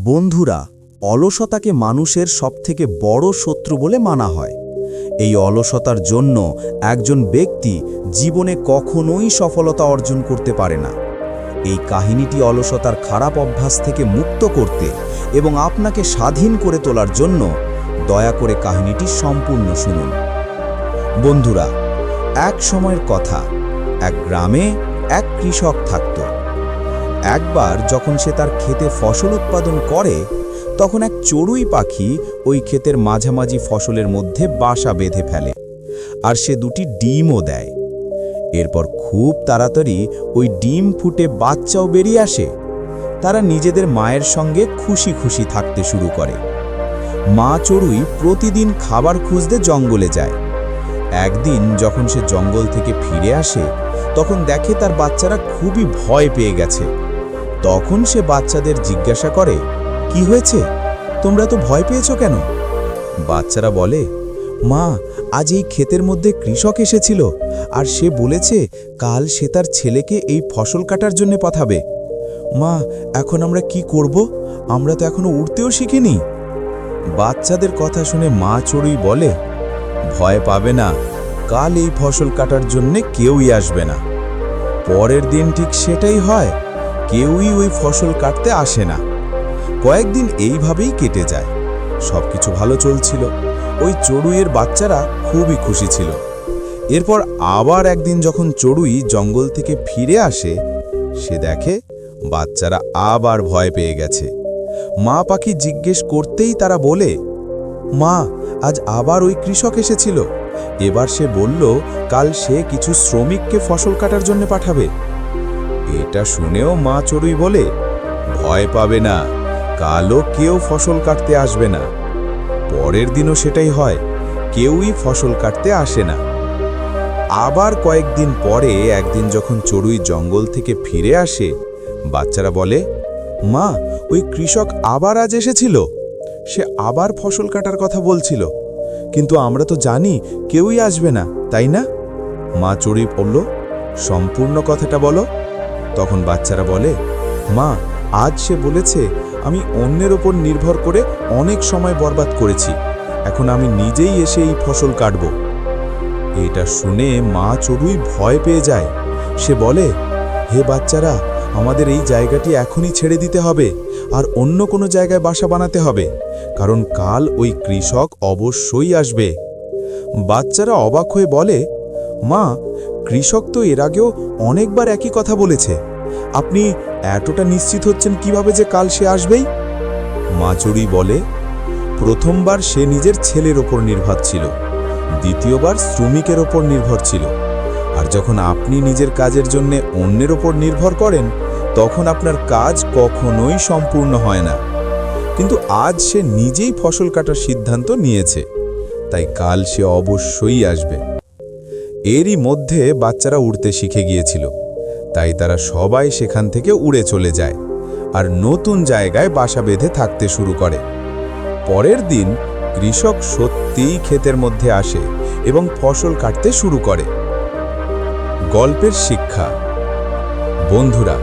বন্ধুরা, অলসতাকে মানুষের সবথেকে বড় শত্রু বলে মানা হয়। এই অলসতার জন্য একজন ব্যক্তি জীবনে কখনোই সফলতা অর্জন করতে পারে না। এই কাহিনীটি অলসতার খারাপ অভ্যাস থেকে মুক্ত করতে এবং আপনাকে স্বাধীন করে তোলার জন্য দয়া করে কাহিনীটি সম্পূর্ণ শুনুন। বন্ধুরা, এক সময়ের কথা, এক গ্রামে এক কৃষক থাকত। একবার যখন সে তার ক্ষেতে ফসল উৎপাদন করে, তখন এক চড়ুই পাখি ওই ক্ষেতের মাঝামাঝি ফসলের মধ্যে বাসা বেঁধে ফেলে, আর সে দুটি ডিমও দেয়। এরপর খুব তাড়াতাড়ি ওই ডিম ফুটে বাচ্চাও বেরিয়ে আসে। তারা নিজেদের মায়ের সঙ্গে খুশি খুশি থাকতে শুরু করে। মা চড়ুই প্রতিদিন খাবার খুঁজতে জঙ্গলে যায়। একদিন যখন সে জঙ্গল থেকে ফিরে আসে, তখন দেখে তার বাচ্চারা খুবই ভয় পেয়ে গেছে। তখন সে বাচ্চাদের জিজ্ঞাসা করে, কি হয়েছে, তোমরা তো ভয় পেয়েছো কেন? বাচ্চারা বলে, মা, আজ এই ক্ষেতের মধ্যে কৃষক এসেছিল, আর সে বলেছে কাল সে তার ছেলেকে এই ফসল কাটার জন্য পাঠাবে। মা, এখন আমরা কি করব? আমরা তো এখনো উড়তেও শিখিনি। বাচ্চাদের কথা শুনে মা চড়ুই বলে, ভয় পাবে না, কাল এই ফসল কাটার জন্যে কেউই আসবে না। পরের দিন ঠিক সেটাই হয়, কেউই ওই ফসল কাটতে আসে না। কয়েকদিন এইভাবেই কেটে যায়। সবকিছু ভালো চলছিল। ওই চড়ুইয়ের বাচ্চারা খুবই খুশি ছিল। এরপর আবার একদিন যখন চড়ুই জঙ্গল থেকে ফিরে আসে, সে দেখে বাচ্চারা আবার ভয় পেয়ে গেছে। মা পাখি জিজ্ঞেস করতেই তারা বলে, মা, আজ আবার ওই কৃষক এসেছিল। এবার সে বলল কাল সে কিছু শ্রমিককে ফসল কাটার জন্য পাঠাবে। এটা শুনেও মা চড়ুই বলে, ভয় পাবে না, কালও কেউ ফসল কাটতে আসবে না। পরের দিনও সেটাই হয়, কেউই ফসল কাটতে আসে না। আবার কয়েকদিন পরে একদিন যখন চড়ুই জঙ্গল থেকে ফিরে আসে, বাচ্চারা বলে, মা, ওই কৃষক আবার আজ এসেছিল। সে আবার ফসল কাটার কথা বলছিল, কিন্তু আমরা তো জানি কেউই আসবে না, তাই না? মা চড়ুই বলল, সম্পূর্ণ কথাটা বলো। তখন বাচ্চারা বলে, মা, আজ সে বলেছে আমি অন্যের ওপর নির্ভর করে অনেক সময় বরবাদ করেছি, এখন আমি নিজেই এসে এই ফসল কাটব। এটা শুনে মা চড়ুই ভয় পেয়ে যায়। সে বলে, হে বাচ্চারা, আমাদের এই জায়গাটি এখনই ছেড়ে দিতে হবে আর অন্য কোনো জায়গায় বাসা বানাতে হবে, কারণ কাল ওই কৃষক অবশ্যই আসবে। বাচ্চারা অবাক হয়ে বলে, মা, কৃষক তো এর আগেও অনেকবার একই কথা বলেছে, আপনি এতটা নিশ্চিত হচ্ছেন কিভাবে যে কাল সে আসবেই? মা চড়ুই বলে, প্রথমবার সে নিজের ছেলের ওপর নির্ভর ছিল, দ্বিতীয়বার শ্রমিকের ওপর নির্ভর ছিল, আর যখন আপনি নিজের কাজের জন্য অন্যের ওপর নির্ভর করেন, তখন আপনার কাজ কখনোই সম্পূর্ণ হয় না। কিন্তু আজ সে নিজেই ফসল কাটার সিদ্ধান্ত নিয়েছে, তাই কাল সে অবশ্যই আসবে। এরই মধ্যে বাচ্চারা উড়তে শিখে গিয়েছিল, তাই তারা সবাই সেখান থেকে উড়ে চলে যায় আর নতুন জায়গায় বাসা বেঁধে থাকতে শুরু করে। পরের দিন কৃষক সত্যিই ক্ষেতের মধ্যে আসে এবং ফসল কাটতে শুরু করে। গল্পের শিক্ষা। বন্ধুরা,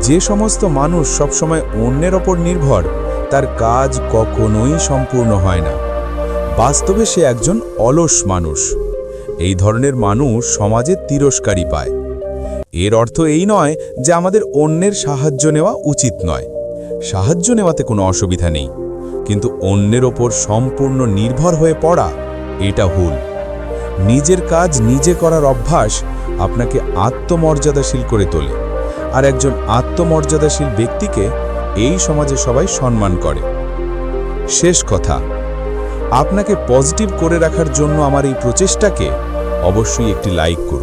যে সমস্ত মানুষ সবসময় অন্যের ওপর নির্ভর, তার কাজ কখনোই সম্পূর্ণ হয় না। বাস্তবে সে একজন অলস মানুষ। এই ধরনের মানুষ সমাজে তিরস্কারই পায়। এর অর্থ এই নয় যে আমাদের অন্যের সাহায্য নেওয়া উচিত নয়। সাহায্য নেওয়াতে কোনো অসুবিধা নেই, কিন্তু অন্যের ওপর সম্পূর্ণ নির্ভর হয়ে পড়া, এটা ভুল। নিজের কাজ নিজে করার অভ্যাস আপনাকে আত্মমর্যাদাশীল করে তোলে, আর একজন আত্মমর্যাদাশীল ব্যক্তিকে এই সমাজে সবাই সম্মান করে। শেষ কথা, আপনাকে পজিটিভ করে রাখার জন্য আমার এই প্রচেষ্টাকে অবশ্যই একটি লাইক করুন।